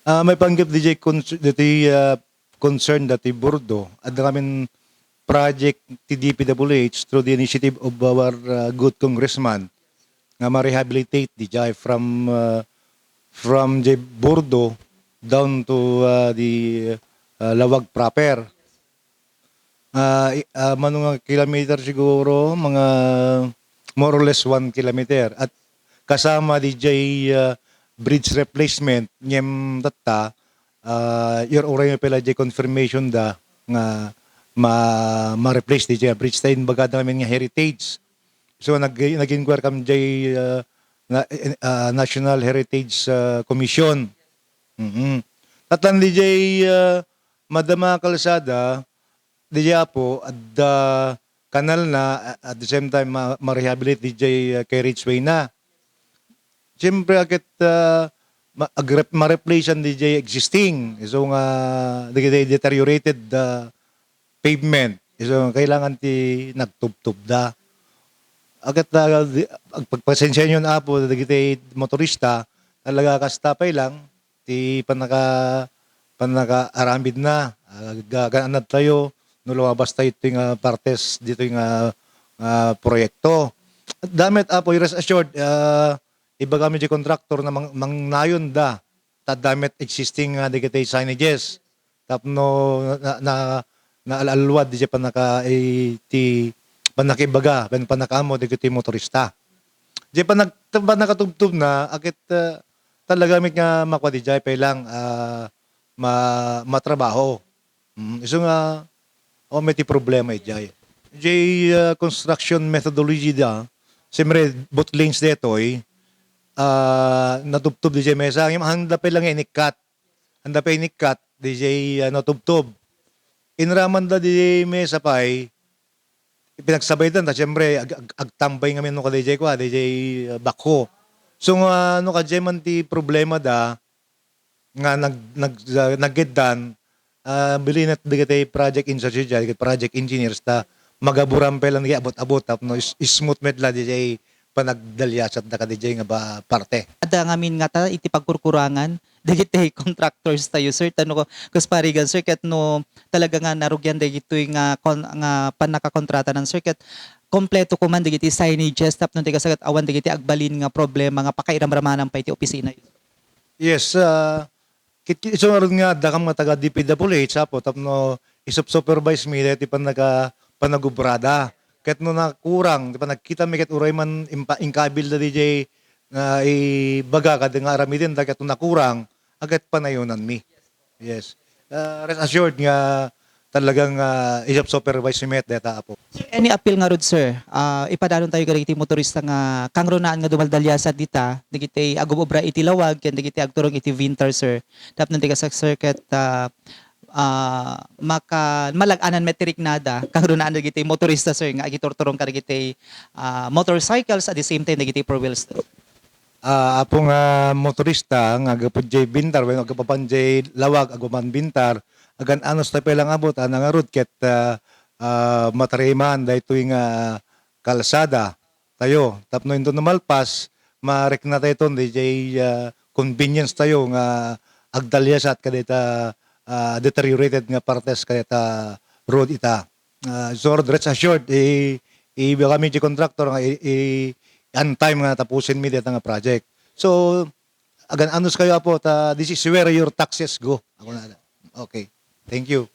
May panggap DJ dati concern dati Bordo at namin project TDPWH through the initiative of our good congressman nga ma-rehabilitate DJ from J Bordo down to the Lawag proper. Mga kilometer siguro, mga more or less 1 kilometer. At kasama DJ bridge replacement, nyem tatta, your oray pala DJ confirmation da nga ma-replace DJ bridge tayo baga namin nga heritage. So nag-inquire kami DJ National Heritage Commission. Tatan DJ Madama Kalsada, DJ Apo at kanal na at the same time ma-rehabilitate DJ kay Richway na. Siyempre akit ma-replace ang DJ existing. So nga deteriorated pavement. So kailangan ti nagtubtub da. Akit pagpasensya nyo na Apo DJ motorista talaga kastapay lang ti panaka arambid na. Gaganad tayo no lumabas tayo ito yung partes dito yung proyekto. At damit Apo, rest assured, iba kami di contractor na mangnayon da. Damit existing digitay signages. Tapno naalalwad di pa panakibaga, panakamo digitay motorista. Di pa nakatubtub na, akit talaga may nga makwadijay pa lang matrabaho. So nga, may ti problema ijay. Construction methodology da, siyempre, both lanes detoy, natubtub DJ mesa. Yung handa pa lang inikat. Handa pa inikat, DJ natubtub. Inraman da DJ mesa pa'y, pinagsabay dan, siyempre, agtambay ngamin nung ka DJ ko, DJ Bako. So nga, ano ka, man ti problema da, nga naggedan, bilin at digitay project engineers, project engineers ta magaburam pa lang abot-abot no smooth medla DJ panagdalyasat na ka DJ nga ba parte. Ada ngamin nga ta iti pagkurkurangan digitay contractors tayo sir tano ko kusparigan sir ket no talaga nga narugyan digitoy nga panakakontrata ng sir ket kompleto ko man digiti signages tapno tiga sagat awan digiti agbalin nga problema nga pakairamramanan pa iti opisina. Yes, so nga dakam nga taga DPWH po tapno isop-supervise mi dati panagubrada. Ket no nakurang, di pa nagkita mi ket uray man inkabil da DJ na baga kad nga aramidin da ket no nakurang agat panayunan mi. Yes. Rest assured nga talagang isop-supervise mi met data po. Any appeal nga rod sir, ipadalon tayo kadagiti motorista nga kangronaan nga dumaldalyasan dita, digiti agubobra iti lawag ken digiti agturong iti winter sir. Tapno tiga sa circuit malaganan metric nada kangronaan digiti motorista sir nga agiturturong kadagiti motorcycles at the same time digiti four wheels. Apo nga motorista nga agapudjay bintar when agapapanjay lawag aguman bintar agan anos tayo lang abot nga road ket matariman dahito yung kalsada tayo. Tapno ito namalpas, marek na tayo ito, DJ convenience tayo nga agdalyasat kadita deteriorated nga partes kadita road ita. So, rest assured, kami di contractor nga on time nga tapusin mi dito nga project. So, agan anos kayo po, this is where your taxes go. Ako na. Okay. Thank you.